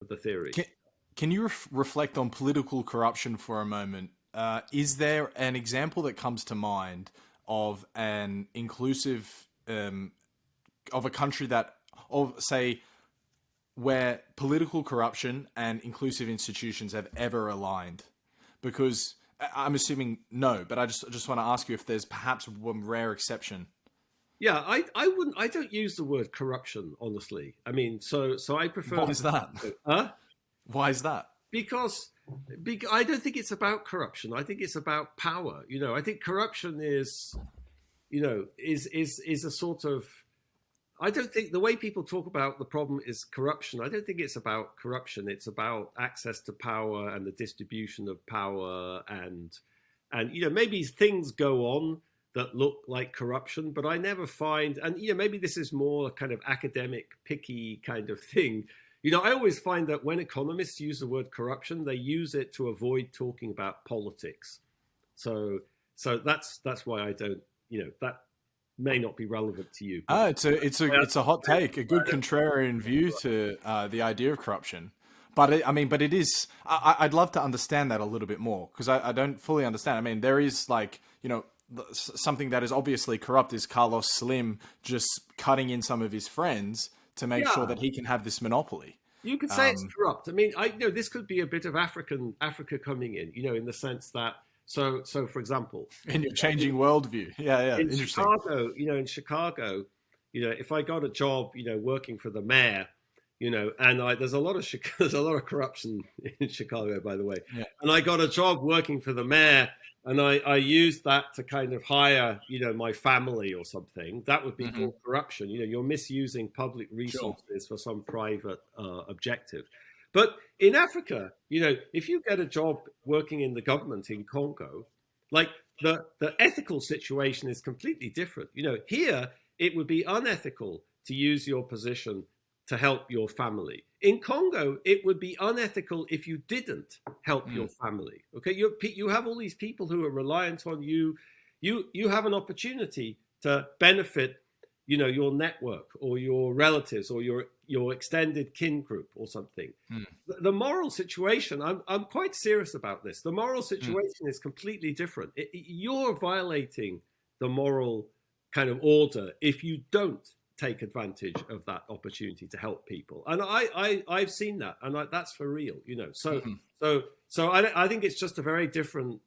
the theory. Can you reflect on political corruption for a moment? Is there an example that comes to mind of an inclusive, of a country that, of say, where political corruption and inclusive institutions have ever aligned? Because I'm assuming no, but I just want to ask you if there's perhaps one rare exception. Yeah, I don't use the word corruption, honestly. I mean, so I prefer Why is that? huh? Why is that? Because I don't think it's about corruption. I think it's about power. I think corruption is a sort of, I don't think the way people talk about the problem is corruption. I don't think it's about corruption. It's about access to power and the distribution of power, and maybe things go on that look like corruption, but I never find, and maybe this is more a kind of academic picky kind of thing. I always find that when economists use the word corruption, they use it to avoid talking about politics. So that's why I don't, that may not be relevant to you. But It's a hot take, a good contrarian view to the idea of corruption. But but it is. I'd love to understand that a little bit more because I don't fully understand. I mean, there is something that is obviously corrupt is Carlos Slim just cutting in some of his friends to make sure that he can have this monopoly. You could say it's corrupt. I mean, this could be a bit of Africa coming in the sense that, so for example, in your changing worldview. Yeah, in interesting. Chicago, if I got a job, working for the mayor, and there's a lot of there's a lot of corruption in Chicago, by the way. Yeah. And I got a job working for the mayor, and I used that to kind of hire, my family or something. That would be called corruption. You're misusing public resources for some private objective. But in Africa, if you get a job working in the government in Congo, like the ethical situation is completely different. Here it would be unethical to use your position to help your family. In Congo, it would be unethical if you didn't help your family. Okay, you have all these people who are reliant on you. You have an opportunity to benefit, your network or your relatives or your extended kin group or something. The moral situation, I'm quite serious about this. The moral situation is completely different. You're violating the moral kind of order if you don't take advantage of that opportunity to help people, and I've seen that, and that's for real, So I think it's just a very different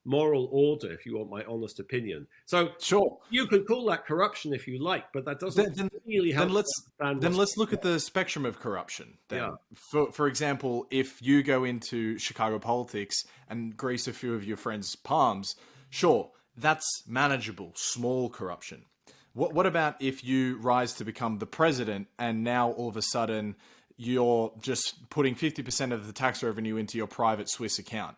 moral order, if you want my honest opinion. So sure, you can call that corruption if you like, but that doesn't really help. Then let's look at the spectrum of corruption. Then, for example, if you go into Chicago politics and grease a few of your friends' palms, sure, that's manageable, small corruption. What about if you rise to become the president and now all of a sudden you're just putting 50% of the tax revenue into your private Swiss account?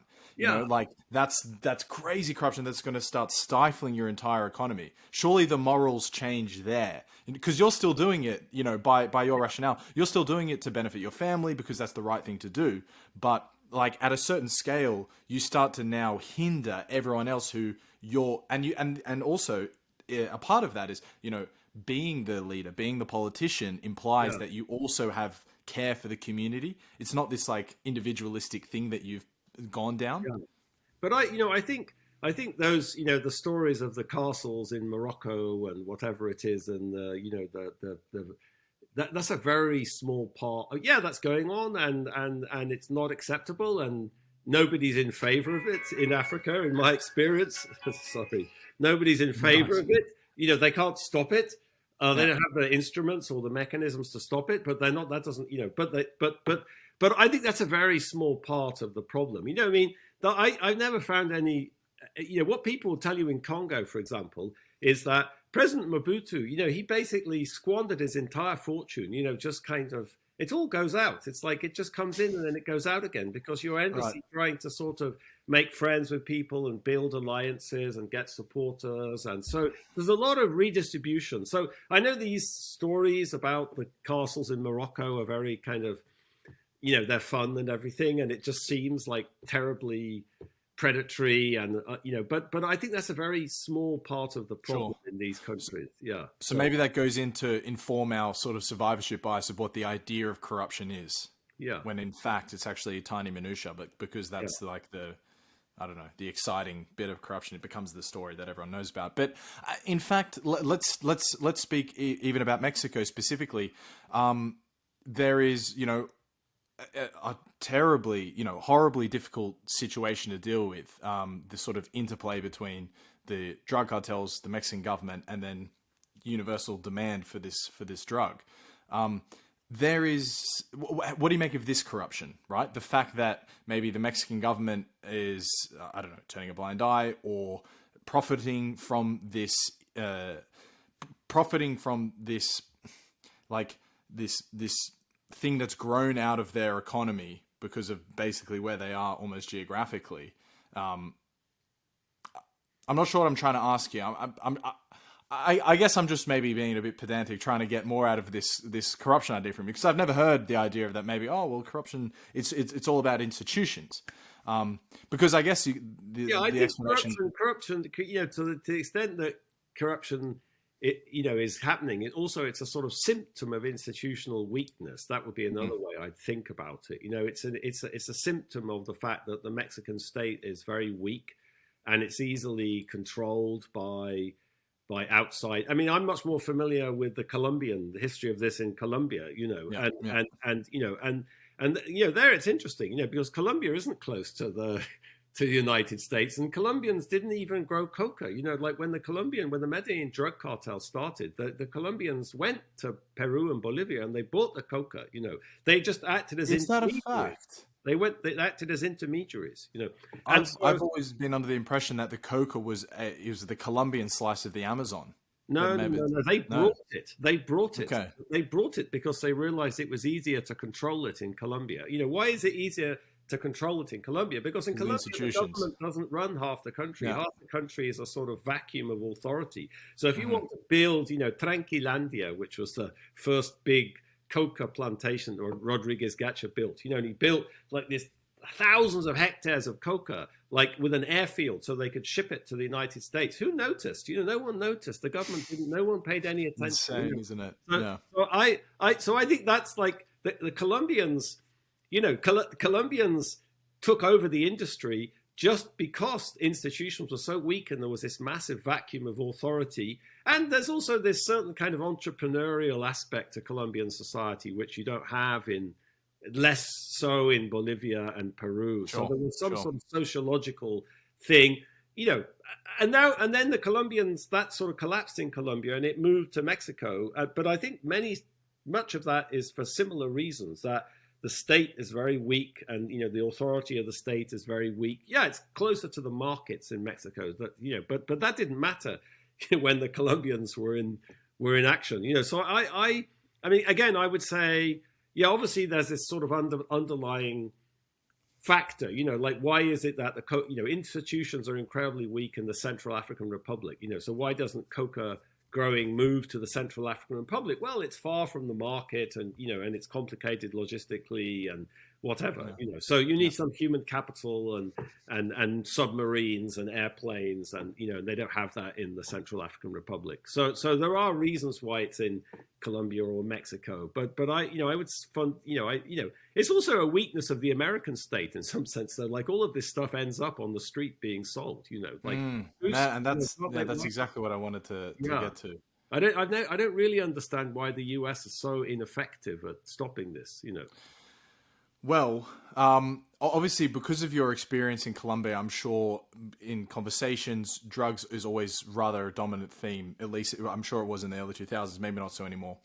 That's crazy corruption that's going to start stifling your entire economy. Surely the morals change there because you're still doing it, by your rationale, you're still doing it to benefit your family because that's the right thing to do. But like at a certain scale, you start to now hinder everyone else who and also a part of that is, being the leader, being the politician implies that you also have care for the community. It's not this like individualistic thing that you've gone down. Yeah. But I think those, the stories of the castles in Morocco and whatever it is, and that's a very small part. Yeah, that's going on, and it's not acceptable, and nobody's in favor of it in Africa, in my experience. Sorry, nobody's in favor of it. They can't stop it. They don't have the instruments or the mechanisms to stop it. But they're not. That doesn't. But I think that's a very small part of the problem. I mean, I've never found any. What people will tell you in Congo, for example, is that President Mobutu, he basically squandered his entire fortune. Just kind of. It all goes out. It's like it just comes in and then it goes out again because you're endlessly trying to sort of make friends with people and build alliances and get supporters. And so there's a lot of redistribution. So I know these stories about the castles in Morocco are very kind of, they're fun and everything. And it just seems like terribly predatory and but I think that's a very small part of the problem in these countries. So maybe that goes into inform our sort of survivorship bias of what the idea of corruption is. Yeah. when in fact it's actually a tiny minutia, but because that's like the, I don't know, the exciting bit of corruption, it becomes the story that everyone knows about. But in fact, let's speak even about Mexico specifically. There is, you know, a terribly, you know, horribly difficult situation to deal with. The sort of interplay between the drug cartels, the Mexican government, and then universal demand for this drug. There is, what do you make of this corruption, right? The fact that maybe the Mexican government is, I don't know, turning a blind eye or profiting from this, like this thing that's grown out of their economy because of basically where they are almost geographically. I'm not sure what I'm trying to ask you. I guess I'm just maybe being a bit pedantic, trying to get more out of this corruption idea from you, because I've never heard the idea of that. Maybe, oh well, corruption, it's all about institutions. Because I guess I think explanation, corruption, you know, to the extent that corruption, you know, is happening, it's a sort of symptom of institutional weakness. That would be another way I'd think about it. You know, it's a symptom of the fact that the Mexican state is very weak, and it's easily controlled by outside. I mean, I'm much more familiar with the history of this in Colombia, you know, and you know, and you know, there it's interesting, you know, because Colombia isn't close to the United States, and Colombians didn't even grow coca. You know, like when the Medellin drug cartel started, the Colombians went to Peru and Bolivia and they bought the coca. You know, they just acted as intermediaries. Is that a fact? They acted as intermediaries, you know. And I've always been under the impression that the coca was the Colombian slice of the Amazon. No. They brought it. They brought it. Okay. They brought it because they realized it was easier to control it in Colombia. You know, why is it easier to control it in Colombia? Because in Colombia, the government doesn't run half the country. Yeah. Half the country is a sort of vacuum of authority. So if you want to build, you know, Tranquilandia, which was the first big coca plantation or Rodriguez Gacha built, you know, and he built like this thousands of hectares of coca, like with an airfield, so they could ship it to the United States. Who noticed? You know, no one noticed. The government didn't. No one paid any attention. Insane, isn't it? So I think that's like the Colombians. You know, Colombians took over the industry just because institutions were so weak and there was this massive vacuum of authority. And there's also this certain kind of entrepreneurial aspect to Colombian society, which you don't have less so in Bolivia and Peru. Sure, so there was some sort of sociological thing, you know, and then the Colombians, that sort of collapsed in Colombia and it moved to Mexico. But I think much of that is for similar reasons, that the state is very weak, and you know the authority of the state is very weak. Yeah, it's closer to the markets in Mexico, but that didn't matter when the Colombians were in action. You know, so I mean, again, I would say, yeah, obviously there's this sort of underlying factor. You know, like why is it that institutions are incredibly weak in the Central African Republic? You know, so why doesn't coca growing move to the Central African Republic? Well, it's far from the market, and you know, and it's complicated logistically and whatever. You know, so you need some human capital and submarines and airplanes, and you know, they don't have that in the Central African Republic. So there are reasons why it's in Colombia or Mexico, but it's also a weakness of the American state in some sense. That like all of this stuff ends up on the street being sold. You know, like and that's exactly what I wanted to get to. I don't really understand why the US is so ineffective at stopping this. You know. Well, obviously, because of your experience in Colombia, I'm sure in conversations, drugs is always rather a dominant theme. At least I'm sure it was in the early 2000s, maybe not so anymore.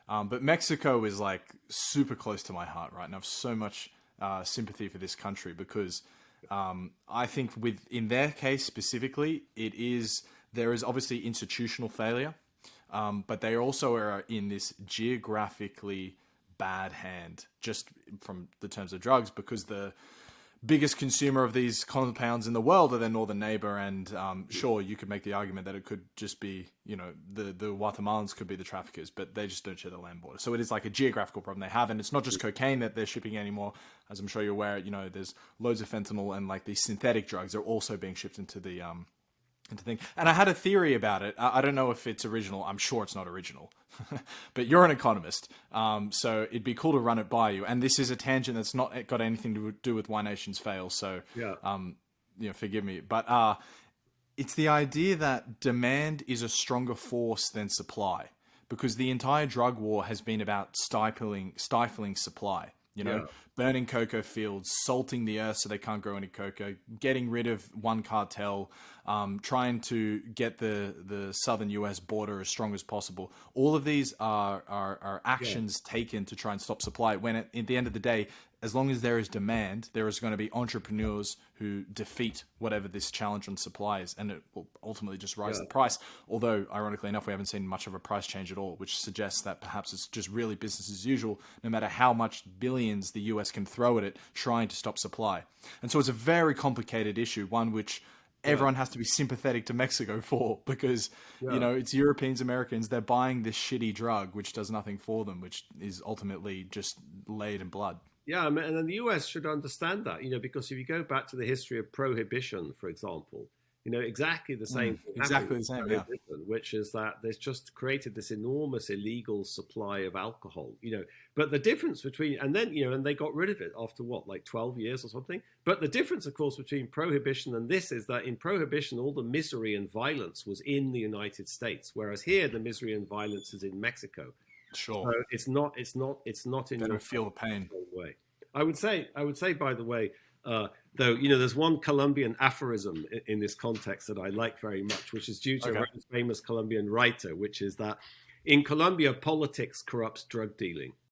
But Mexico is like super close to my heart, right? And I have so much sympathy for this country because I think in their case specifically, there is obviously institutional failure, but they also are in this geographically bad hand just from the terms of drugs, because the biggest consumer of these compounds in the world are their northern neighbor. And sure, you could make the argument that it could just be, you know, the Guatemalans could be the traffickers, but they just don't share the land border. So it is like a geographical problem they have. And it's not just cocaine that they're shipping anymore. As I'm sure you're aware, you know, there's loads of fentanyl and like these synthetic drugs are also being shipped into the into thing. And I had a theory about it. I don't know if it's original. I'm sure it's not original. But you're an economist, so it'd be cool to run it by you. And this is a tangent that's not got anything to do with why nations fail. So, Yeah. Forgive me. But it's the idea that demand is a stronger force than supply, because the entire drug war has been about stifling supply. Yeah. Burning cocoa fields, salting the earth so they can't grow any cocoa, getting rid of one cartel, trying to get the southern US border as strong as possible. All of these are actions taken to try and stop supply, when at the end of the day, as long as there is demand, there is going to be entrepreneurs who defeat whatever this challenge on supply is, and it will ultimately just rise the price. Although, ironically enough, we haven't seen much of a price change at all, which suggests that perhaps it's just really business as usual, no matter how much billions the US can throw at it, trying to stop supply. And so it's a very complicated issue, one which everyone has to be sympathetic to Mexico for, because, it's Europeans, Americans, they're buying this shitty drug, which does nothing for them, which is ultimately just laid in blood. Yeah, and then the US should understand that, because if you go back to the history of prohibition, for example, exactly the same thing exactly the same, which is that there's just created this enormous illegal supply of alcohol, but the difference between, and then, and they got rid of it after what, like 12 years or something. But the difference, of course, between prohibition and this is that in prohibition, all the misery and violence was in the United States, whereas here the misery and violence is in Mexico. Sure. So it's not in your feel the pain way. I would say, by the way, though, there's one Colombian aphorism in this context that I like very much, which is due to a very famous Colombian writer, which is that in Colombia, politics corrupts drug dealing.